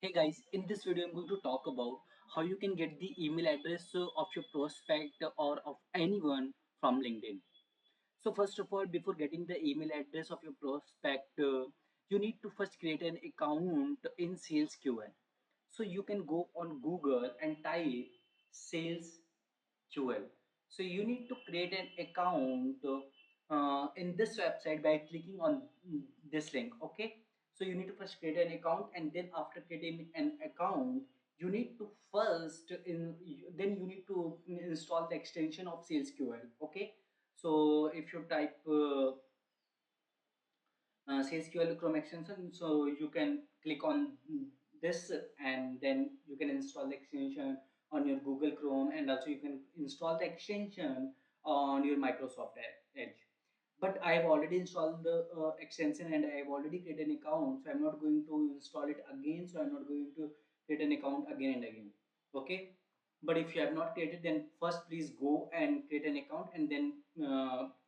Hey guys, in this video I'm going to talk about how you can get the email address of your prospect or of anyone from LinkedIn. So first of all, before getting the email address of your prospect, you need to first create an account in SalesQL. So you can go on Google and type SalesQL. So you need to create an account in this website by clicking on this link. Okay. So you need to first create an account, and then after creating an account, you need to then you need to install the extension of SalesQL. Okay. So if you type SalesQL Chrome extension, so you can click on this and then you can install the extension on your Google Chrome, and also you can install the extension on your Microsoft Edge. But I have already installed the extension and I have already created an account, so I'm not going to install it again. So I'm not going to create an account again and again. Okay. But if you have not created, then first please go and create an account and then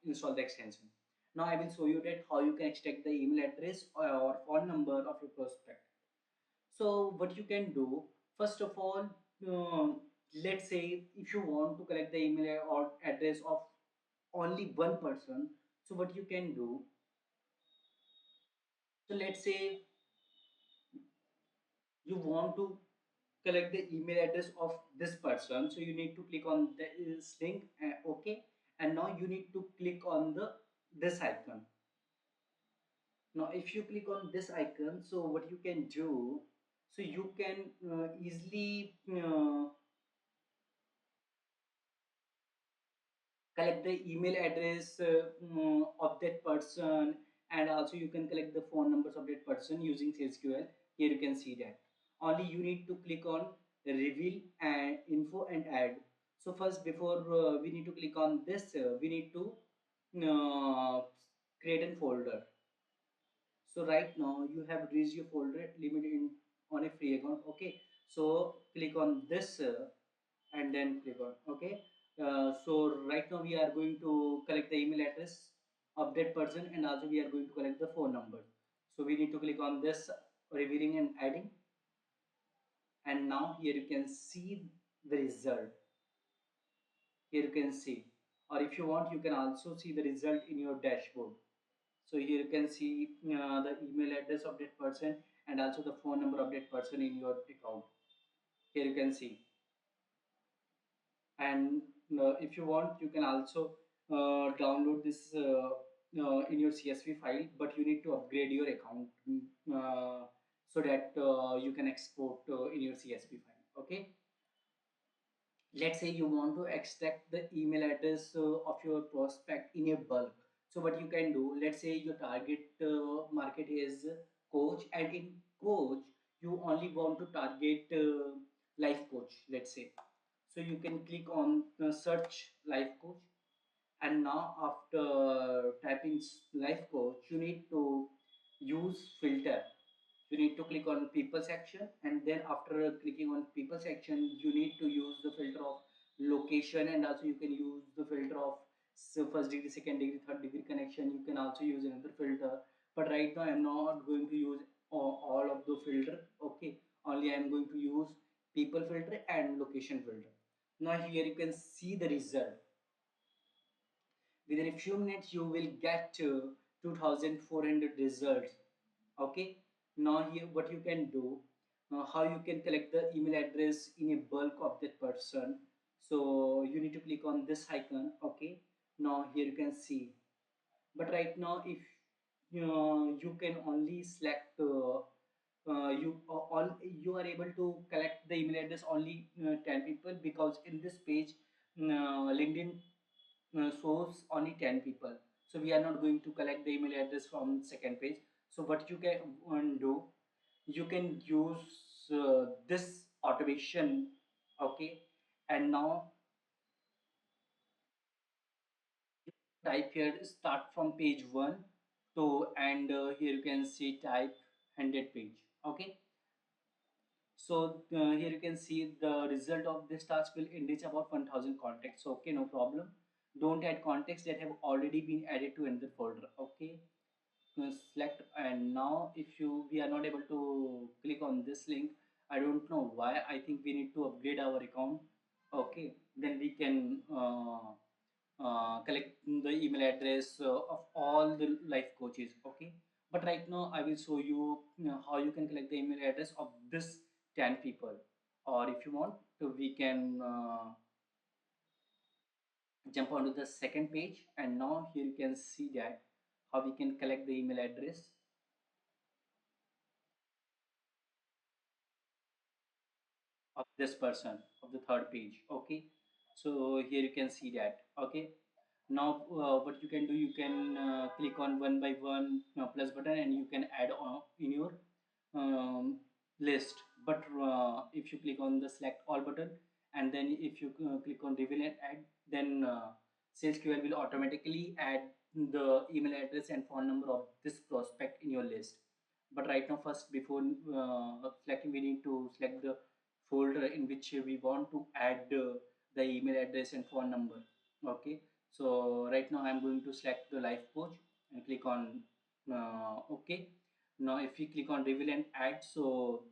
install the extension. Now I will show you that how you can extract the email address or phone number of your prospect. So what you can do, first of all, let's say if you want to collect the email or address of only one person, so what you can do, so let's say you want to collect the email address of this person, so you need to click on this link, okay, and now you need to click on the this icon. Now if you click on this icon, so what you can do, so you can easily collect the email address of that person, and also you can collect the phone numbers of that person using SalesQL. Here you can see that only you need to click on reveal and info and add. So first, before we need to click on this, we need to uh, create a folder. So right now you have reached your folder limit in on a free account. Okay, so click on this and then click on okay. So right now we are going to collect the email address of that person, and also we are going to collect the phone number. So we need to click on this revealing and adding, and now here you can see the result. Here you can see, or if you want, you can also see the result in your dashboard. So here you can see the email address of that person and also the phone number of that person in your account. Here you can see, and if you want, you can also download this in your CSV file, but you need to upgrade your account so that you can export in your CSV file. Okay. Let's say you want to extract the email address of your prospect in a bulk. So what you can do, let's say your target market is coach, and in coach you only want to target life coach, let's say. So you can click on search life coach, and now after typing life coach, you need to use filter. You need to click on people section, and then after clicking on people section, you need to use the filter of location, and also you can use the filter of first degree, second degree, third degree connection. You can also use another filter, but right now I'm not going to use all of the filter. Okay, only I'm going to use people filter and location filter. Now here you can see the result. Within a few minutes you will get 2400 results. Okay. Now here what you can do, how you can collect the email address in a bulk of that person. So you need to click on this icon. Okay. Now here you can see, but right now if you can only select all you are able to collect the email address only 10 people, because in this page LinkedIn shows only 10 people. So we are not going to collect the email address from second page. So what you can do, you can use this automation. Okay. And now type here start from page 1 to, and here you can see type 100 page. Okay. So here you can see the result of this task will enrich about 1000 contacts. Okay, no problem. Don't add contacts that have already been added to another folder. Okay. select, and now if you we are not able to click on this link, I don't know why. I think we need to upgrade our account. Okay, then we can collect the email address of all the life coaches. Okay, but right now I will show you, how you can collect the email address of this 10 people. Or if you want to, we can jump onto the second page, and now here you can see that how we can collect the email address of this person of the third page. Okay, so here you can see that. Okay, now what you can do, you can click on one by one plus button, and you can add on in your um, list. But if you click on the select all button, and then if you click on reveal and add, then SalesQL will automatically add the email address and phone number of this prospect in your list. But right now, first, before selecting, we need to select the folder in which we want to add the email address and phone number. Okay, so right now I'm going to select the life coach and click on OK. Now if we click on reveal and add, so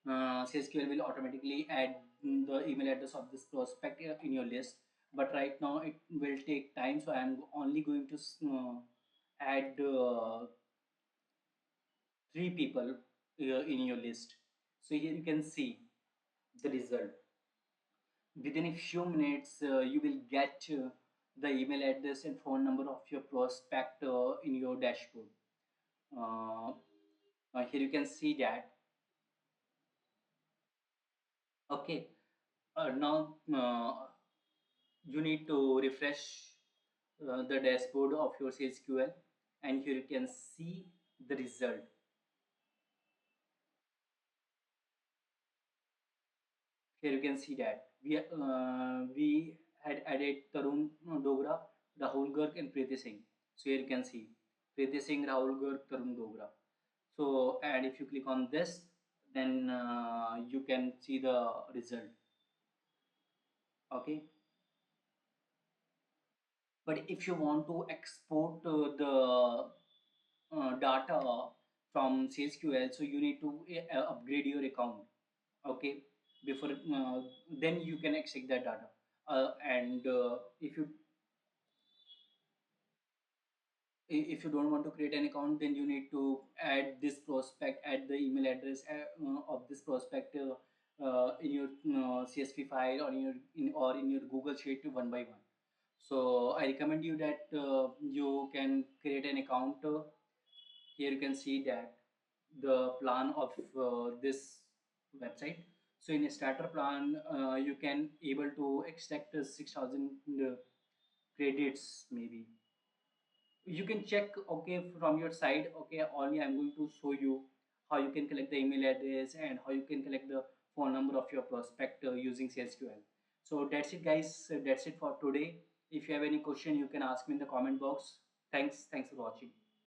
SalesQL will automatically add the email address of this prospect in your list. But right now it will take time, so I'm only going to add 3 people in your list. So here you can see the result. Within a few minutes, you will get the email address and phone number of your prospect in your dashboard. Uh, Here you can see that. Okay, now you need to refresh the dashboard of your SalesQL, and here you can see the result. Here you can see that we had added Tarun Dogra, Rahul Garg, and Preeti Singh. So here you can see Preeti Singh, Rahul Garg, Tarun Dogra. So, and if you click on this, then you can see the result. Okay, but if you want to export the data from SalesQL, so you need to upgrade your account. Okay, before then you can extract that data. And if you don't want to create an account, then you need to add this prospect, add the email address of this prospect in your CSV file, or in your Google Sheet one by one. So I recommend you that you can create an account. Here you can see that the plan of this website. So in a starter plan, you can able to extract 6,000 credits maybe. You can check, okay, from your side. Okay, only I'm going to show you how you can collect the email address and how you can collect the phone number of your prospect using SalesQL. So that's it, guys. That's it for today. If you have any question, you can ask me in the comment box. Thanks for watching.